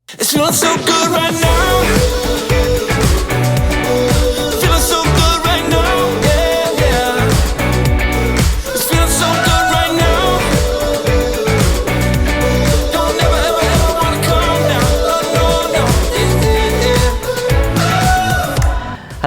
It's feeling so good right now. Feeling so good right now. Yeah, yeah. It's feeling so good right now. Don't never, ever, ever wanna calm down. No, no, no. Yeah, yeah.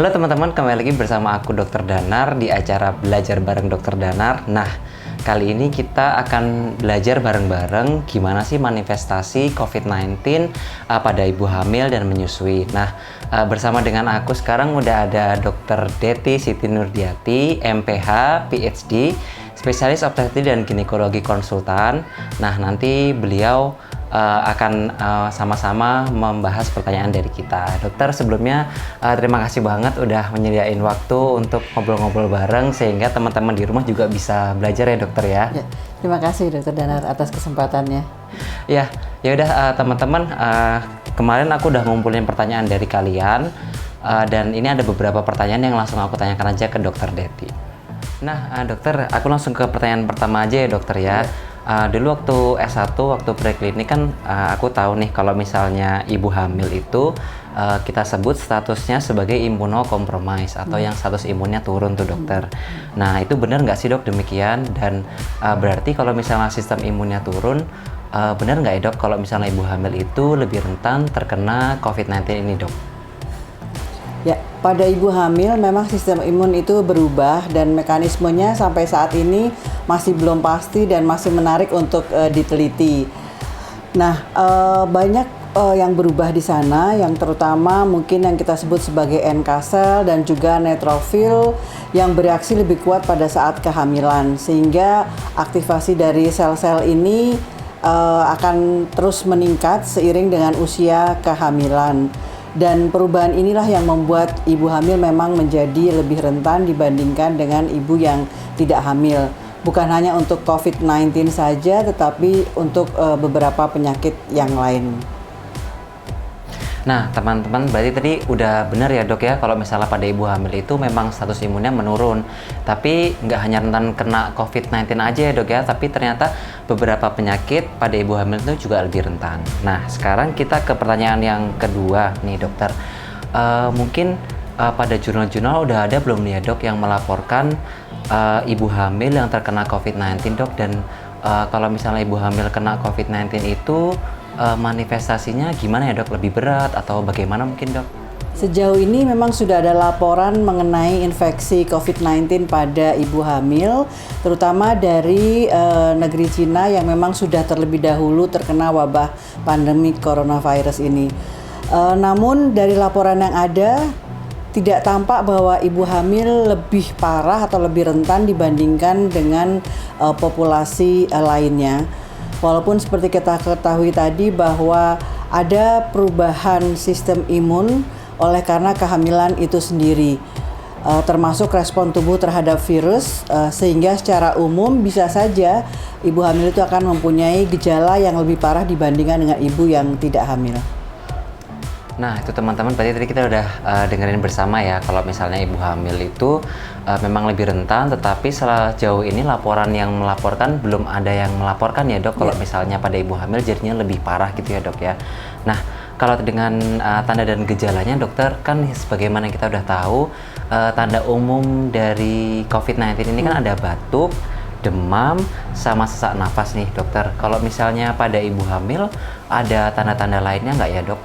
Halo teman-teman, kembali lagi bersama aku Dr. Danar di acara Belajar Bareng Dr. Danar. Nah, kali ini kita akan belajar bareng-bareng gimana sih manifestasi COVID-19 pada ibu hamil dan menyusui. Nah, bersama dengan aku sekarang udah ada Dr. Dety Siti Nurdiati, MPH, PhD, spesialis obstetri dan ginekologi konsultan. Nah, nanti beliau akan sama-sama membahas pertanyaan dari kita. Dokter, sebelumnya terima kasih banget udah menyediain waktu untuk ngobrol-ngobrol bareng sehingga teman-teman di rumah juga bisa belajar ya dokter ya. Ya, terima kasih Dokter Danar atas kesempatannya. Ya udah teman-teman, kemarin aku udah ngumpulin pertanyaan dari kalian dan ini ada beberapa pertanyaan yang langsung aku tanyakan aja ke Dokter Dety. Nah, dokter, aku langsung ke pertanyaan pertama aja ya dokter ya. Dulu waktu S1, waktu preklinik kan aku tahu nih kalau misalnya ibu hamil itu kita sebut statusnya sebagai imunokompromis atau yang status imunnya turun tuh dokter. Nah, itu benar nggak sih dok demikian? Dan berarti kalau misalnya sistem imunnya turun, benar nggak ya dok kalau misalnya ibu hamil itu lebih rentan terkena COVID-19 ini dok? Ya, pada ibu hamil memang sistem imun itu berubah dan mekanismenya sampai saat ini masih belum pasti dan masih menarik untuk diteliti. Nah, banyak yang berubah di sana, yang terutama mungkin yang kita sebut sebagai NK cell dan juga neutrofil yang bereaksi lebih kuat pada saat kehamilan, sehingga aktivasi dari sel-sel ini akan terus meningkat seiring dengan usia kehamilan. Dan perubahan inilah yang membuat ibu hamil memang menjadi lebih rentan dibandingkan dengan ibu yang tidak hamil. Bukan hanya untuk COVID-19 saja, tetapi untuk beberapa penyakit yang lain. Nah, teman-teman, berarti tadi udah benar ya dok ya kalau misalnya pada ibu hamil itu memang status imunnya menurun. Tapi nggak hanya rentan kena COVID-19 aja ya dok ya, tapi ternyata beberapa penyakit pada ibu hamil itu juga lebih rentan. Nah, sekarang kita ke pertanyaan yang kedua nih dokter. Mungkin pada jurnal-jurnal udah ada belum nih ya dok yang melaporkan ibu hamil yang terkena COVID-19 dok? Dan kalau misalnya ibu hamil kena COVID-19 itu manifestasinya gimana ya dok? Lebih berat atau bagaimana mungkin dok? Sejauh ini memang sudah ada laporan mengenai infeksi COVID-19 pada ibu hamil, terutama dari negeri Cina yang memang sudah terlebih dahulu terkena wabah pandemi coronavirus ini. Namun dari laporan yang ada, tidak tampak bahwa ibu hamil lebih parah atau lebih rentan dibandingkan dengan populasi lainnya. Walaupun seperti kita ketahui tadi bahwa ada perubahan sistem imun oleh karena kehamilan itu sendiri, termasuk respon tubuh terhadap virus, sehingga secara umum bisa saja ibu hamil itu akan mempunyai gejala yang lebih parah dibandingkan dengan ibu yang tidak hamil. Nah, itu teman-teman, berarti tadi kita udah dengerin bersama ya kalau misalnya ibu hamil itu memang lebih rentan, tetapi sejauh ini laporan yang melaporkan belum ada yang melaporkan ya dok kalau misalnya pada ibu hamil jadinya lebih parah gitu ya dok ya. Nah, kalau dengan tanda dan gejalanya dokter, kan sebagaimana kita udah tahu tanda umum dari COVID-19 ini kan ada batuk, demam, sama sesak nafas nih dokter. Kalau misalnya pada ibu hamil ada tanda-tanda lainnya nggak ya dok?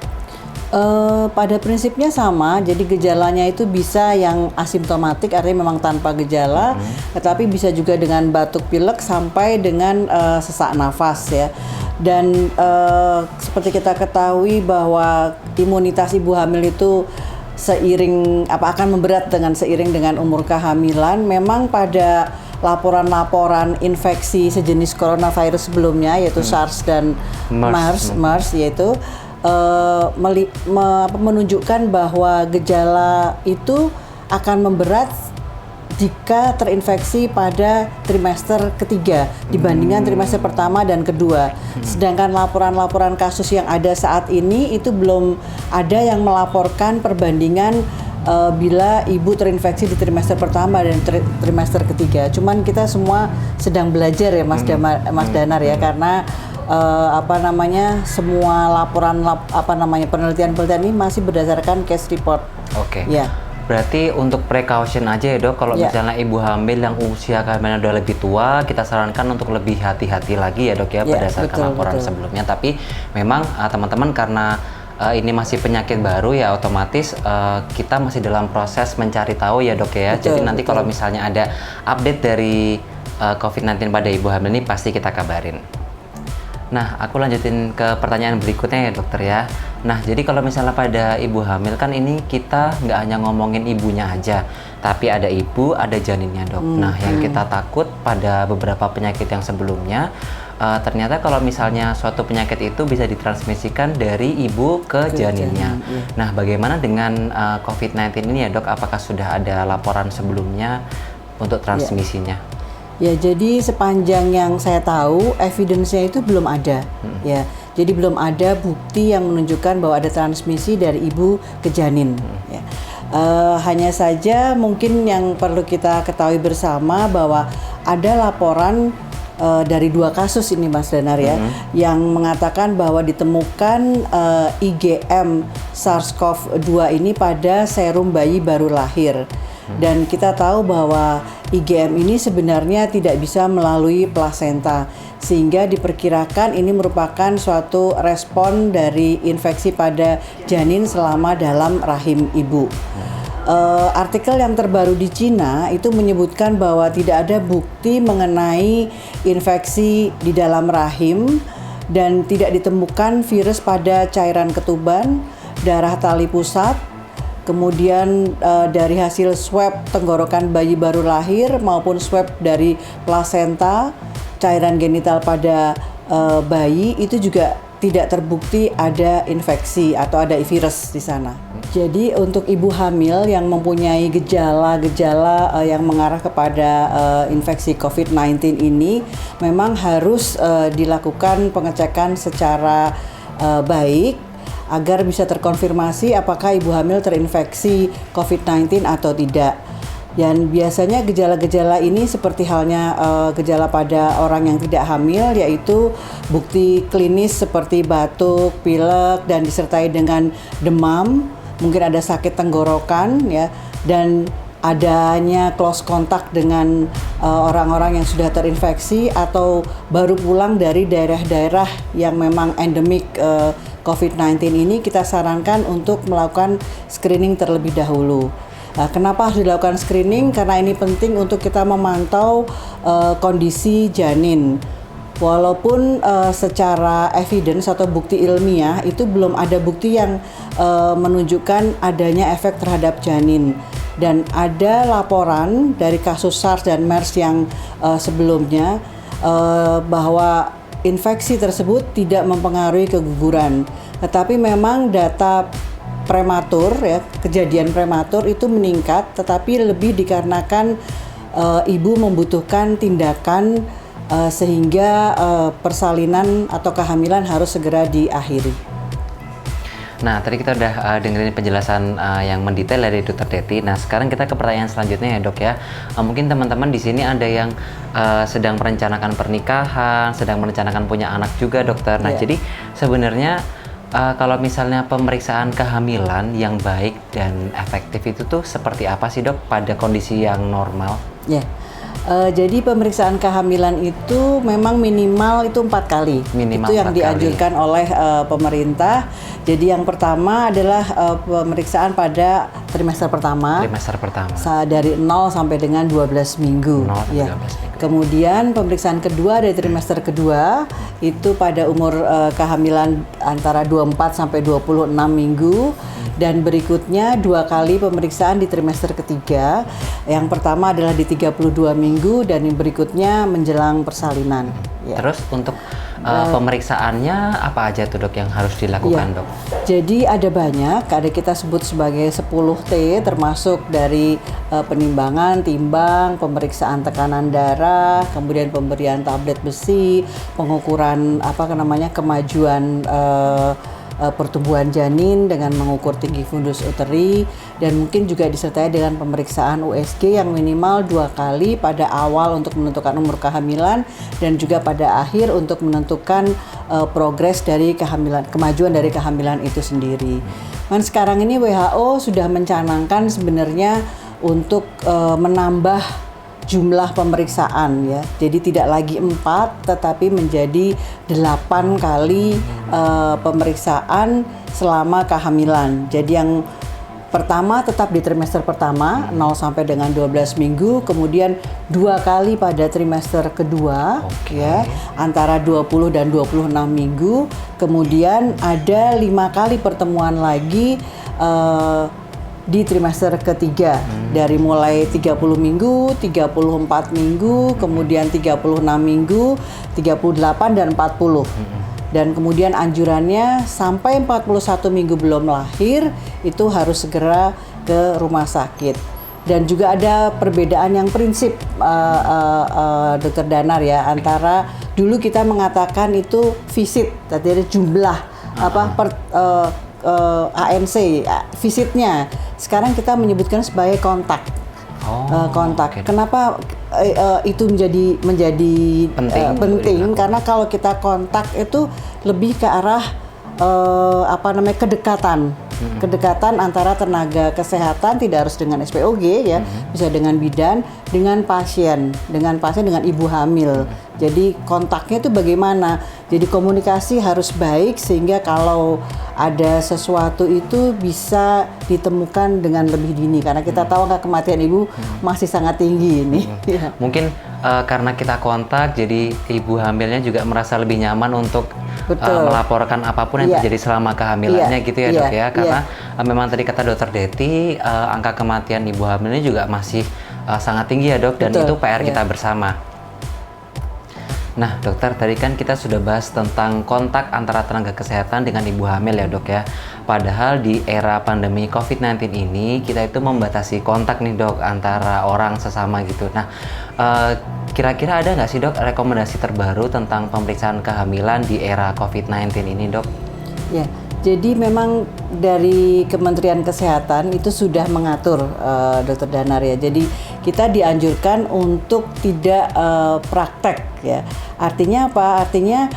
Pada prinsipnya sama, jadi gejalanya itu bisa yang asimptomatik, artinya memang tanpa gejala, tetapi bisa juga dengan batuk pilek sampai dengan sesak nafas ya. Dan seperti kita ketahui bahwa imunitas ibu hamil itu akan memberat seiring dengan umur kehamilan. Memang pada laporan-laporan infeksi sejenis coronavirus sebelumnya yaitu SARS dan MERS yaitu menunjukkan bahwa gejala itu akan memberat jika terinfeksi pada trimester ketiga dibandingkan trimester pertama dan kedua. Sedangkan laporan-laporan kasus yang ada saat ini itu belum ada yang melaporkan perbandingan bila ibu terinfeksi di trimester pertama dan trimester ketiga. Cuman kita semua sedang belajar ya Mas Danar ya, karena semua laporan penelitian-penelitian ini masih berdasarkan case report. Oke. Ya. Berarti untuk precaution aja ya dok, kalau misalnya ibu hamil yang usia kehamilan udah lebih tua, kita sarankan untuk lebih hati-hati lagi ya dok ya, berdasarkan laporan sebelumnya. Tapi memang teman-teman karena ini masih penyakit baru ya, otomatis kita masih dalam proses mencari tahu ya dok ya. Jadi nanti kalau misalnya ada update dari COVID-19 pada ibu hamil ini pasti kita kabarin. Nah, aku lanjutin ke pertanyaan berikutnya ya dokter ya. Nah, jadi kalau misalnya pada ibu hamil kan ini kita nggak hanya ngomongin ibunya aja, tapi ada ibu, ada janinnya dok. Nah, yang kita takut pada beberapa penyakit yang sebelumnya, ternyata kalau misalnya suatu penyakit itu bisa ditransmisikan dari ibu ke janinnya. Nah, bagaimana dengan COVID-19 ini ya dok? Apakah sudah ada laporan sebelumnya untuk transmisinya? Ya, jadi sepanjang yang saya tahu, evidence-nya itu belum ada. Ya, jadi belum ada bukti yang menunjukkan bahwa ada transmisi dari ibu ke janin. Ya. Hanya saja mungkin yang perlu kita ketahui bersama bahwa ada laporan dari 2 kasus ini Mas Danar ya, yang mengatakan bahwa ditemukan IgM SARS-CoV-2 ini pada serum bayi baru lahir. Dan kita tahu bahwa IgM ini sebenarnya tidak bisa melalui plasenta, sehingga diperkirakan ini merupakan suatu respon dari infeksi pada janin selama dalam rahim ibu. Artikel yang terbaru di Cina itu menyebutkan bahwa tidak ada bukti mengenai infeksi di dalam rahim dan tidak ditemukan virus pada cairan ketuban, darah tali pusat. Kemudian dari hasil swab tenggorokan bayi baru lahir maupun swab dari plasenta, cairan genital pada bayi itu juga tidak terbukti ada infeksi atau ada virus di sana. Jadi untuk ibu hamil yang mempunyai gejala-gejala yang mengarah kepada infeksi COVID-19 ini memang harus dilakukan pengecekan secara baik agar bisa terkonfirmasi apakah ibu hamil terinfeksi COVID-19 atau tidak. Dan biasanya gejala-gejala ini seperti halnya gejala pada orang yang tidak hamil, yaitu bukti klinis seperti batuk, pilek, dan disertai dengan demam, mungkin ada sakit tenggorokan ya, dan adanya close contact dengan orang-orang yang sudah terinfeksi atau baru pulang dari daerah-daerah yang memang endemik COVID-19 ini, kita sarankan untuk melakukan screening terlebih dahulu. Nah, kenapa harus dilakukan screening? Karena ini penting untuk kita memantau kondisi janin. Walaupun secara evidence atau bukti ilmiah itu belum ada bukti yang menunjukkan adanya efek terhadap janin. Dan ada laporan dari kasus SARS dan MERS yang sebelumnya bahwa infeksi tersebut tidak mempengaruhi keguguran, tetapi memang data prematur ya, kejadian prematur itu meningkat, tetapi lebih dikarenakan ibu membutuhkan tindakan sehingga persalinan atau kehamilan harus segera diakhiri. Nah, tadi kita udah dengerin penjelasan yang mendetail dari Dr. Teti. Nah, sekarang kita ke pertanyaan selanjutnya ya dok ya. Mungkin teman-teman di sini ada yang sedang merencanakan pernikahan, sedang merencanakan punya anak juga dokter. Nah, jadi sebenarnya kalau misalnya pemeriksaan kehamilan yang baik dan efektif itu tuh seperti apa sih dok pada kondisi yang normal? Ya. Jadi pemeriksaan kehamilan itu memang minimal itu 4 kali. Itu yang dianjurkan oleh pemerintah. Jadi yang pertama adalah pemeriksaan pada trimester pertama. Dari 0 sampai dengan 12 minggu. 0 sampai ya. 12 minggu. Kemudian pemeriksaan kedua dari trimester kedua itu pada umur kehamilan antara 24 sampai 26 minggu. Dan berikutnya 2 kali pemeriksaan di trimester ketiga. Yang pertama adalah di 32 minggu dan yang berikutnya menjelang persalinan. Ya. Terus untuk pemeriksaannya apa aja tuh dok yang harus dilakukan dok? Jadi ada banyak, ada kita sebut sebagai 10T, termasuk dari penimbangan, timbang, pemeriksaan tekanan darah, kemudian pemberian tablet besi, pengukuran kemajuan pertumbuhan janin dengan mengukur tinggi fundus uteri, dan mungkin juga disertai dengan pemeriksaan USG yang minimal 2 kali pada awal untuk menentukan umur kehamilan dan juga pada akhir untuk menentukan progres dari kemajuan dari kehamilan itu sendiri. Dan sekarang ini WHO sudah mencanangkan sebenarnya untuk menambah jumlah pemeriksaan ya. Jadi tidak lagi 4 tetapi menjadi 8 kali pemeriksaan selama kehamilan. Jadi yang pertama tetap di trimester pertama 0 sampai dengan 12 minggu, kemudian 2 kali pada trimester kedua ya, antara 20 dan 26 minggu, kemudian ada 5 kali pertemuan lagi di trimester ketiga dari mulai 30 minggu, 34 minggu, kemudian 36 minggu, 38 dan 40. Dan kemudian anjurannya sampai 41 minggu belum lahir itu harus segera ke rumah sakit. Dan juga ada perbedaan yang prinsip Dr. Danar ya, antara dulu kita mengatakan itu visit, tadi ada jumlah ANC visitnya. Sekarang kita menyebutkan sebagai kontak. Kontak. Okay. Kenapa itu menjadi penting? Karena kalau kita kontak itu lebih ke arah kedekatan. Kedekatan antara tenaga kesehatan, tidak harus dengan SPOG ya, bisa dengan bidan, dengan pasien dengan ibu hamil. Jadi kontaknya itu bagaimana? Jadi komunikasi harus baik sehingga kalau ada sesuatu itu bisa ditemukan dengan lebih dini, karena kita tahu angka kematian ibu masih sangat tinggi ini. Mungkin karena kita kontak, jadi ibu hamilnya juga merasa lebih nyaman untuk melaporkan apapun yang terjadi selama kehamilannya gitu ya dok ya, karena memang tadi kata dokter Deti angka kematian ibu hamilnya juga masih sangat tinggi ya dok, dan itu PR kita bersama. Nah dokter, tadi kan kita sudah bahas tentang kontak antara tenaga kesehatan dengan ibu hamil ya dok ya. Padahal di era pandemi COVID-19 ini kita itu membatasi kontak nih dok antara orang sesama gitu. Nah kira-kira ada nggak sih dok rekomendasi terbaru tentang pemeriksaan kehamilan di era COVID-19 ini dok? Ya, jadi memang dari Kementerian Kesehatan itu sudah mengatur Dr. Danar ya. Jadi kita dianjurkan untuk tidak praktek ya. Artinya apa? Artinya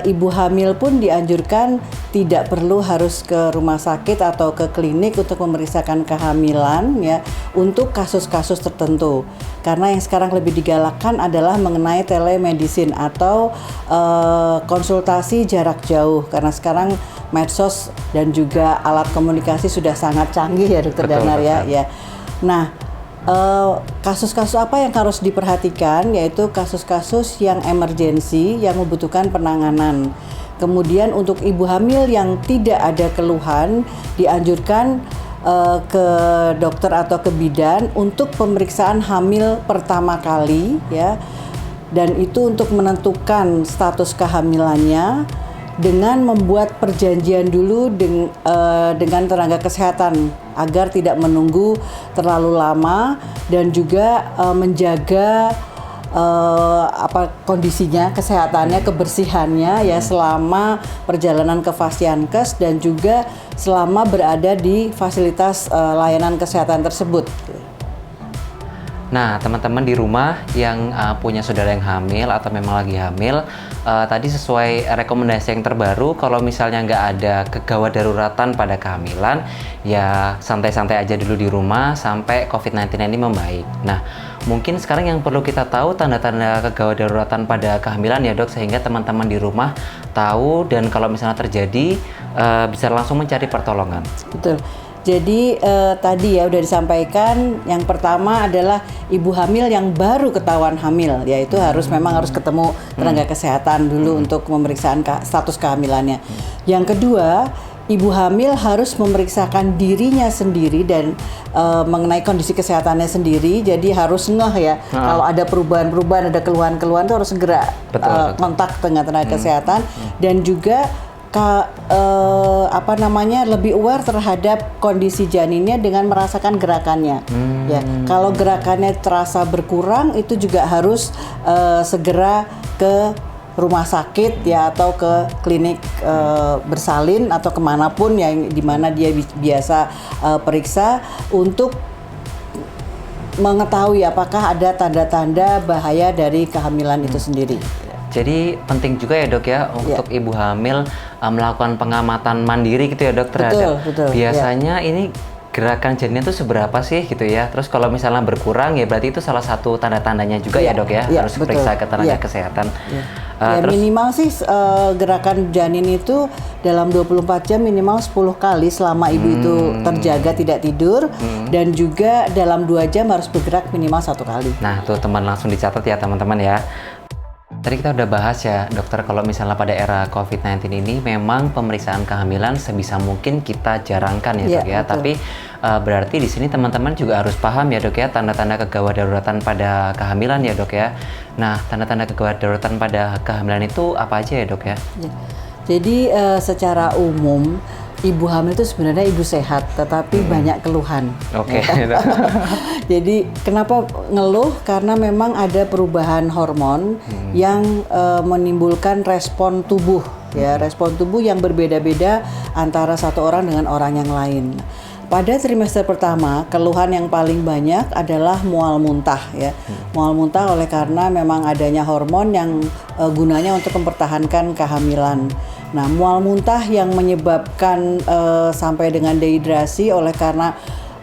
ibu hamil pun dianjurkan tidak perlu harus ke rumah sakit atau ke klinik untuk memeriksakan kehamilan ya, untuk kasus-kasus tertentu. Karena yang sekarang lebih digalakkan adalah mengenai telemedicine atau konsultasi jarak jauh, karena sekarang medsos dan juga alat komunikasi sudah sangat canggih ya Dr. Danar ya. Nah, kasus-kasus apa yang harus diperhatikan, yaitu kasus-kasus yang emergensi yang membutuhkan penanganan. Kemudian untuk ibu hamil yang tidak ada keluhan dianjurkan ke dokter atau ke bidan untuk pemeriksaan hamil pertama kali ya, dan itu untuk menentukan status kehamilannya dengan membuat perjanjian dulu dengan tenaga kesehatan agar tidak menunggu terlalu lama, dan juga menjaga kondisinya, kesehatannya, kebersihannya ya selama perjalanan ke Fasiankes dan juga selama berada di fasilitas layanan kesehatan tersebut. Nah, teman-teman di rumah yang punya saudara yang hamil atau memang lagi hamil, tadi sesuai rekomendasi yang terbaru, kalau misalnya nggak ada kegawat daruratan pada kehamilan, ya santai-santai aja dulu di rumah sampai COVID-19 ini membaik. Nah, mungkin sekarang yang perlu kita tahu tanda-tanda kegawat daruratan pada kehamilan ya dok, sehingga teman-teman di rumah tahu dan kalau misalnya terjadi bisa langsung mencari pertolongan. Betul. Jadi tadi ya udah disampaikan, yang pertama adalah ibu hamil yang baru ketahuan hamil, yaitu memang harus ketemu tenaga kesehatan dulu untuk pemeriksaan status kehamilannya. Yang kedua, ibu hamil harus memeriksakan dirinya sendiri dan mengenai kondisi kesehatannya sendiri. Jadi harus ngeh ya, kalau ada perubahan-perubahan, ada keluhan-keluhan itu harus segera kontak dengan tenaga kesehatan, dan juga lebih aware terhadap kondisi janinnya dengan merasakan gerakannya. Ya, kalau gerakannya terasa berkurang, itu juga harus segera ke rumah sakit ya atau ke klinik bersalin atau kemanapun yang dimana dia biasa periksa untuk mengetahui apakah ada tanda-tanda bahaya dari kehamilan itu sendiri. Jadi penting juga ya dok ya untuk ibu hamil melakukan pengamatan mandiri gitu ya dok terhadap Betul, biasanya ini gerakan janin itu seberapa sih gitu ya. Terus kalau misalnya berkurang ya berarti itu salah satu tanda-tandanya juga ya dok ya, harus betul. periksa ke tenaga kesehatan. Terus minimal sih gerakan janin itu dalam 24 jam minimal 10 kali selama ibu itu terjaga tidak tidur dan juga dalam 2 jam harus bergerak minimal 1 kali. Nah tuh teman langsung dicatat ya teman-teman ya. Tadi kita udah bahas ya dokter kalau misalnya pada era COVID-19 ini memang pemeriksaan kehamilan sebisa mungkin kita jarangkan ya dok ya. Betul. Tapi berarti di sini teman-teman juga harus paham ya dok ya tanda-tanda kegawat daruratan pada kehamilan ya dok ya. Nah tanda-tanda kegawat daruratan pada kehamilan itu apa aja ya dok ya? Jadi secara umum ibu hamil itu sebenarnya ibu sehat, tetapi banyak keluhan. Oke. Jadi kenapa ngeluh? Karena memang ada perubahan hormon yang menimbulkan respon tubuh, ya respon tubuh yang berbeda-beda antara satu orang dengan orang yang lain. Pada trimester pertama, keluhan yang paling banyak adalah mual muntah ya. Mual muntah oleh karena memang adanya hormon yang gunanya untuk mempertahankan kehamilan. Nah, mual muntah yang menyebabkan sampai dengan dehidrasi oleh karena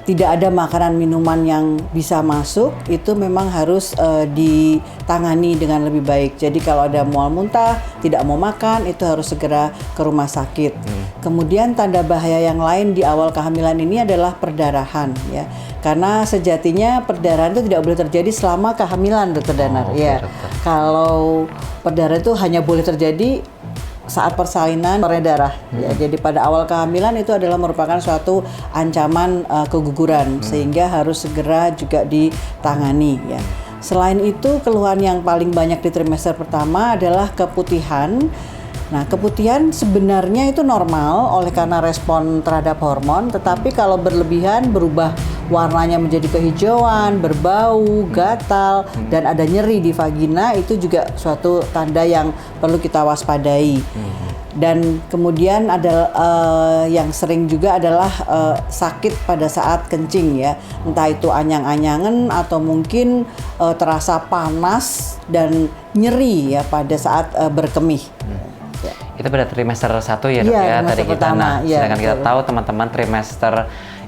tidak ada makanan minuman yang bisa masuk, itu memang harus ditangani dengan lebih baik. Jadi kalau ada mual muntah, tidak mau makan, itu harus segera ke rumah sakit. Kemudian tanda bahaya yang lain di awal kehamilan ini adalah perdarahan ya. Karena sejatinya perdarahan itu tidak boleh terjadi selama kehamilan, Dokter Danar. Ya. Kalau perdarahan itu hanya boleh terjadi saat persalinan sore darah. Ya, jadi pada awal kehamilan itu adalah merupakan suatu ancaman keguguran sehingga harus segera juga ditangani ya. Selain itu keluhan yang paling banyak di trimester pertama adalah keputihan. Nah, keputihan sebenarnya itu normal oleh karena respon terhadap hormon, tetapi kalau berlebihan berubah warnanya menjadi kehijauan, berbau, gatal, dan ada nyeri di vagina, itu juga suatu tanda yang perlu kita waspadai. Dan kemudian ada yang sering juga adalah sakit pada saat kencing ya, entah itu anyang-anyangan atau mungkin terasa panas dan nyeri ya pada saat berkemih. Itu pada trimester 1 ya dok ya, tadi kita pertama, sedangkan kita tahu teman-teman trimester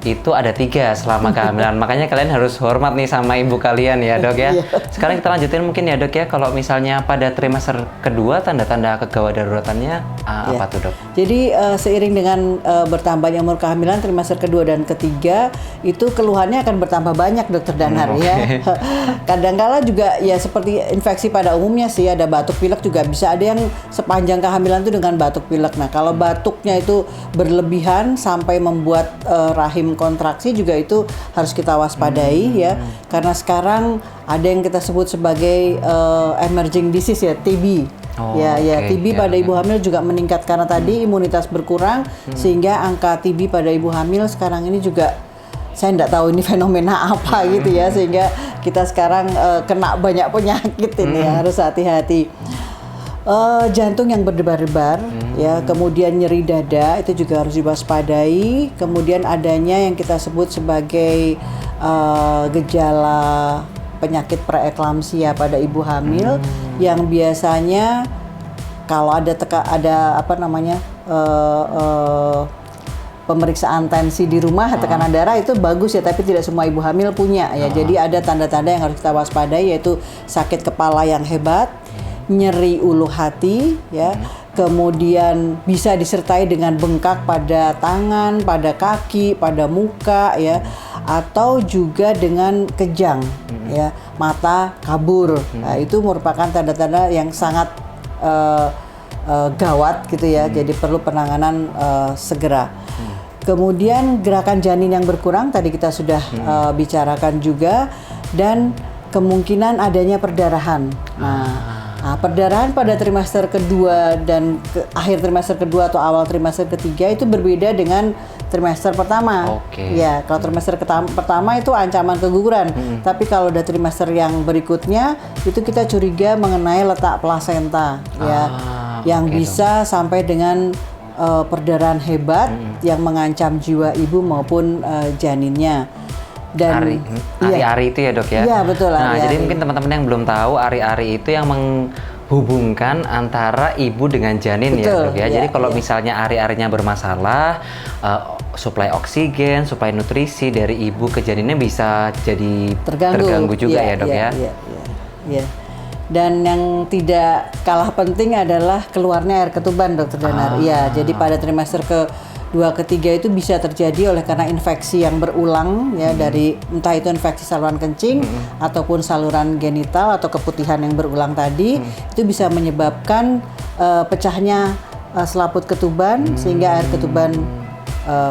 itu ada 3 selama kehamilan. Makanya kalian harus hormat nih sama ibu kalian ya dok ya. Sekarang kita lanjutin mungkin ya dok ya, kalau misalnya pada trimester kedua tanda-tanda kegawat daruratannya apa tuh dok? Jadi seiring dengan bertambahnya umur kehamilan trimester kedua dan ketiga itu keluhannya akan bertambah banyak Dokter Danar ya. Kadangkala juga ya seperti infeksi pada umumnya sih, ada batuk pilek juga bisa, ada yang sepanjang kehamilan itu dengan batuk pilek. Nah kalau batuknya itu berlebihan sampai membuat rahim kontraksi juga itu harus kita waspadai ya, karena sekarang ada yang kita sebut sebagai emerging disease ya, TB. TB pada ibu hamil juga meningkat karena tadi imunitas berkurang sehingga angka TB pada ibu hamil sekarang ini juga saya tidak tahu ini fenomena apa gitu ya, sehingga kita sekarang kena banyak penyakit ini ya, harus hati-hati. Jantung yang berdebar-debar ya, kemudian nyeri dada itu juga harus diwaspadai, kemudian adanya yang kita sebut sebagai gejala penyakit preeklamsia pada ibu hamil yang biasanya kalau ada pemeriksaan tensi di rumah, tekanan darah itu bagus ya, tapi tidak semua ibu hamil punya ya. Jadi ada tanda-tanda yang harus kita waspadai, yaitu sakit kepala yang hebat, nyeri ulu hati ya, kemudian bisa disertai dengan bengkak pada tangan, pada kaki, pada muka ya, atau juga dengan kejang ya, mata kabur. Nah, itu merupakan tanda-tanda yang sangat gawat gitu ya, jadi perlu penanganan segera. Kemudian gerakan janin yang berkurang tadi kita sudah bicarakan juga, dan kemungkinan adanya perdarahan. Nah, Nah, perdarahan pada trimester kedua dan akhir trimester kedua atau awal trimester ketiga itu berbeda dengan trimester pertama. Oke. Ya, kalau trimester pertama itu ancaman keguguran. Tapi kalau udah trimester yang berikutnya itu kita curiga mengenai letak plasenta, ya, yang oke bisa sampai dengan perdarahan hebat yang mengancam jiwa ibu maupun janinnya. Dan ari-ari itu ya dok ya? Iya betul. Nah ari-ari. jadi mungkin teman-teman yang belum tahu ari-ari itu yang menghubungkan antara ibu dengan janin ya Betul, dok ya. iya, Jadi kalau iya. misalnya ari-arinya bermasalah, suplai oksigen, suplai nutrisi dari ibu ke janinnya bisa jadi terganggu juga ya dok ya. Iya. Dan yang tidak kalah penting adalah keluarnya air ketuban dokter Danar. Iya, jadi pada trimester kedua ketiga itu bisa terjadi oleh karena infeksi yang berulang ya dari entah itu infeksi saluran kencing ataupun saluran genital atau keputihan yang berulang tadi itu bisa menyebabkan pecahnya selaput ketuban sehingga air ketuban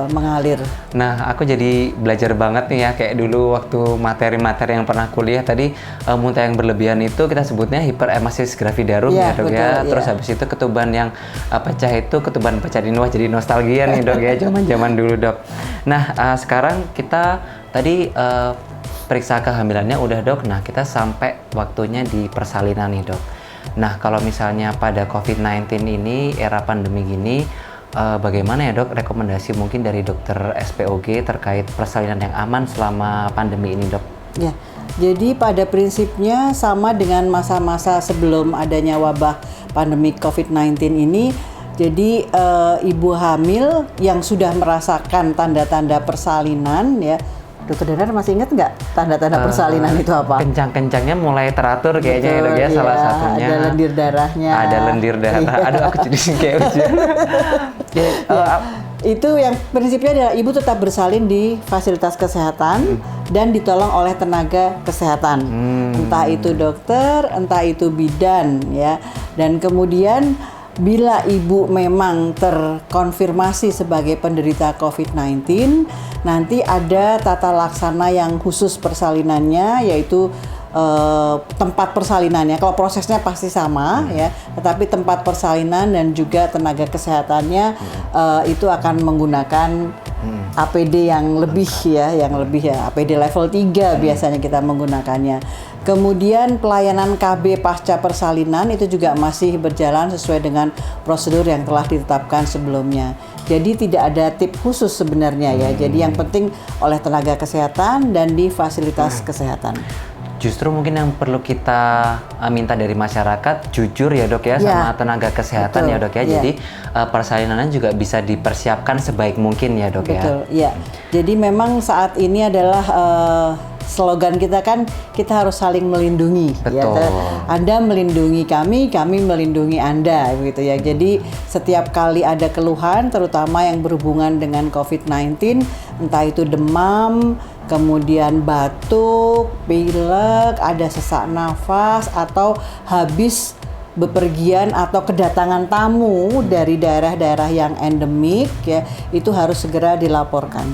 mengalir. Nah, aku jadi belajar banget nih ya, kayak dulu waktu materi-materi yang pernah kuliah tadi, muntah yang berlebihan itu kita sebutnya hiperemesis gravidarum Iya, ya dok betul, ya. iya. Terus habis itu ketuban yang pecah itu ketuban pecah di Wah, jadi nostalgia nih dok ya, zaman-zaman dulu dok. Nah, sekarang kita tadi periksa kehamilannya udah dok, nah kita sampai waktunya di persalinan nih dok. Nah, kalau misalnya pada COVID-19 ini, era pandemi gini, bagaimana ya dok rekomendasi mungkin dari dokter SPOG terkait persalinan yang aman selama pandemi ini dok? Ya, jadi pada prinsipnya sama dengan masa-masa sebelum adanya wabah pandemi COVID-19 ini. Jadi ibu hamil yang sudah merasakan tanda-tanda persalinan ya, dokter Danar masih ingat nggak tanda-tanda persalinan itu apa? Kencang-kencangnya mulai teratur kayaknya ya Betul, dok ya, salah iya, satunya. ada lendir darahnya. Ada lendir darah. Iya. Aduh aku jadi kayak ujian. Itu yang prinsipnya adalah ibu tetap bersalin di fasilitas kesehatan dan ditolong oleh tenaga kesehatan. Entah itu dokter, entah itu bidan ya. Dan kemudian bila ibu memang terkonfirmasi sebagai penderita COVID-19, nanti ada tata laksana yang khusus persalinannya, yaitu tempat persalinannya. Kalau prosesnya pasti sama ya, tetapi tempat persalinan dan juga tenaga kesehatannya itu akan menggunakan APD yang lebih ya, APD level 3 biasanya kita menggunakannya. Kemudian pelayanan KB pasca persalinan itu juga masih berjalan sesuai dengan prosedur yang telah ditetapkan sebelumnya. Jadi tidak ada tip khusus sebenarnya ya. Jadi yang penting oleh tenaga kesehatan dan di fasilitas kesehatan. Justru mungkin yang perlu kita minta dari masyarakat jujur ya dok ya, sama tenaga kesehatan. Betul, ya dok ya. Jadi persalinannya juga bisa dipersiapkan sebaik mungkin ya dok ya. Betul, ya. Jadi memang saat ini adalah slogan kita kan, kita harus saling melindungi. Betul. Ya, Anda melindungi kami melindungi Anda, gitu ya. Jadi setiap kali ada keluhan, terutama yang berhubungan dengan COVID-19, entah itu demam, kemudian batuk, pilek, ada sesak nafas, atau habis bepergian atau kedatangan tamu dari daerah-daerah yang endemik, ya, itu harus segera dilaporkan.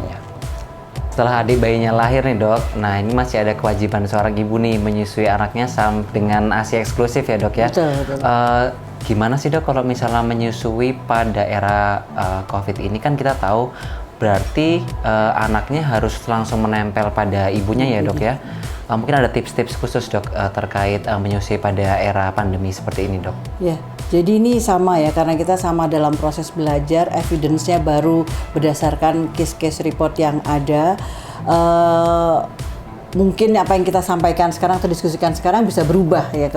Ya. Setelah adik bayinya lahir nih dok, nah ini masih ada kewajiban seorang ibu nih menyusui anaknya dengan ASI eksklusif ya dok ya. Betul. Gimana sih dok kalau misalnya menyusui pada era COVID ini, kan kita tahu berarti anaknya harus langsung menempel pada ibunya ya dok ya. Mungkin ada tips-tips khusus dok terkait menyusui pada era pandemi seperti ini dok? Ya, jadi ini sama ya, karena kita sama dalam proses belajar, evidence-nya baru berdasarkan case-case report yang ada. Mungkin apa yang kita sampaikan sekarang atau diskusikan sekarang bisa berubah ya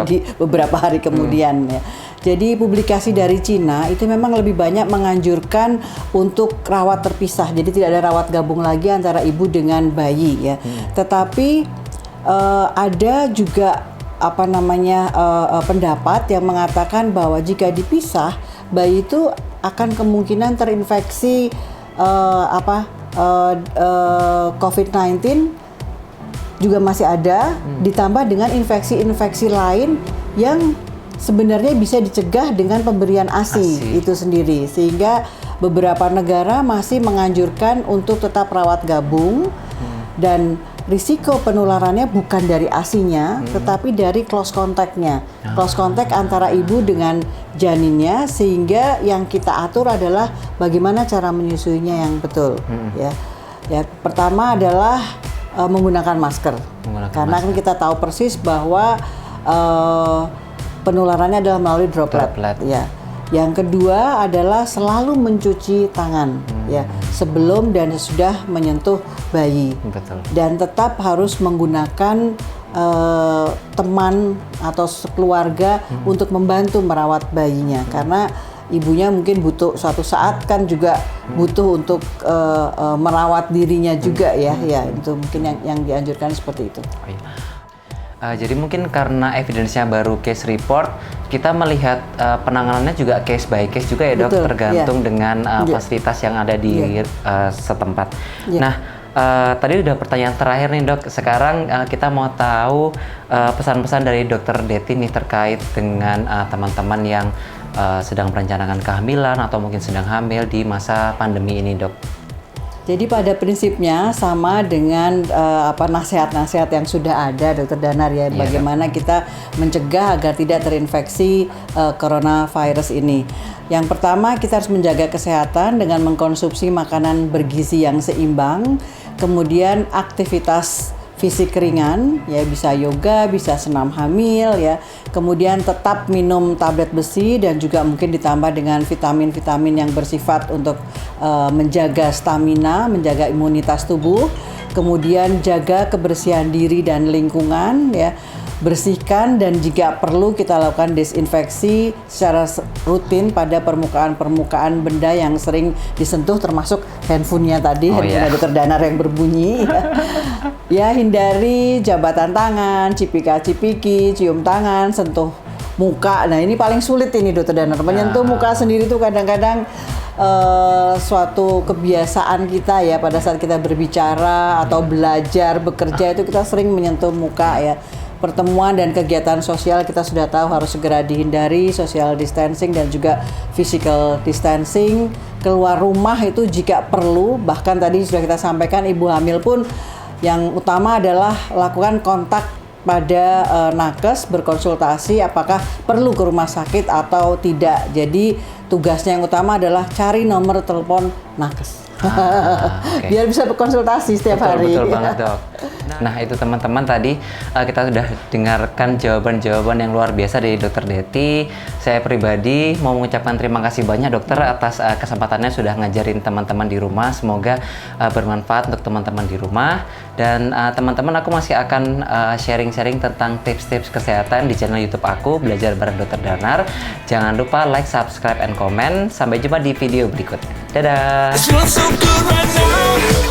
di beberapa hari kemudian ya. Jadi publikasi dari Cina itu memang lebih banyak menganjurkan untuk rawat terpisah. Jadi tidak ada rawat gabung lagi antara ibu dengan bayi ya. Tetapi ada juga pendapat yang mengatakan bahwa jika dipisah, bayi itu akan kemungkinan terinfeksi COVID-19 juga masih ada, ditambah dengan infeksi-infeksi lain yang sebenarnya bisa dicegah dengan pemberian ASI itu sendiri. Sehingga beberapa negara masih menganjurkan untuk tetap rawat gabung dan risiko penularannya bukan dari ASI-nya, tetapi dari close contact-nya. Close contact antara ibu dengan janinnya, sehingga yang kita atur adalah bagaimana cara menyusuinya yang betul. Ya, pertama adalah menggunakan masker. Karena kan kita tahu persis bahwa penularannya adalah melalui droplet. Ya. Yang kedua adalah selalu mencuci tangan, ya, sebelum dan sesudah menyentuh bayi. Betul. Dan tetap harus menggunakan teman atau keluarga untuk membantu merawat bayinya, karena ibunya mungkin butuh suatu saat kan juga butuh untuk merawat dirinya juga, ya, itu mungkin yang dianjurkan seperti itu. Oh, iya. Jadi mungkin karena evidence-nya baru case report, kita melihat penanganannya juga case by case juga ya, Dok, Betul, tergantung dengan fasilitas yang ada di setempat. Nah, tadi udah pertanyaan terakhir nih, Dok. Sekarang kita mau tahu pesan-pesan dari Dokter Deti nih terkait dengan teman-teman yang sedang merencanakan kehamilan atau mungkin sedang hamil di masa pandemi ini, Dok. Jadi pada prinsipnya sama dengan nasihat-nasihat yang sudah ada, Dokter Danar, ya, bagaimana kita mencegah agar tidak terinfeksi coronavirus ini. Yang pertama, kita harus menjaga kesehatan dengan mengkonsumsi makanan bergizi yang seimbang, kemudian aktivitas fisik ringan, ya, bisa yoga, bisa senam hamil, ya. Kemudian tetap minum tablet besi dan juga mungkin ditambah dengan vitamin-vitamin yang bersifat untuk menjaga stamina, menjaga imunitas tubuh. Kemudian jaga kebersihan diri dan lingkungan, ya. Bersihkan dan jika perlu kita lakukan desinfeksi secara rutin pada permukaan-permukaan benda yang sering disentuh, termasuk handphonenya tadi, handphone Dokter Danar yang berbunyi. Ya, hindari jabatan tangan, cipika-cipiki, cium tangan, sentuh muka. Nah, ini paling sulit ini, Dokter Danar. Menyentuh muka sendiri tuh kadang-kadang suatu kebiasaan kita, ya, pada saat kita berbicara atau belajar, bekerja itu kita sering menyentuh muka, ya. Pertemuan dan kegiatan sosial kita sudah tahu harus segera dihindari, social distancing dan juga physical distancing. Keluar rumah itu jika perlu, bahkan tadi sudah kita sampaikan, ibu hamil pun yang utama adalah lakukan kontak pada nakes, berkonsultasi apakah perlu ke rumah sakit atau tidak. Jadi tugasnya yang utama adalah cari nomor telepon nakes. Biar bisa berkonsultasi setiap hari. Betul banget, Dok. Nah, itu teman-teman, tadi kita sudah dengarkan jawaban-jawaban yang luar biasa dari Dokter Deti. Saya pribadi mau mengucapkan terima kasih banyak, Dokter, atas kesempatannya sudah ngajarin teman-teman di rumah. Semoga bermanfaat untuk teman-teman di rumah. Dan teman-teman, aku masih akan sharing-sharing tentang tips-tips kesehatan di channel YouTube aku, Belajar Bareng Dokter Danar. Jangan lupa like, subscribe, and comment. Sampai jumpa di video berikutnya. Dadah! It feels so good right now.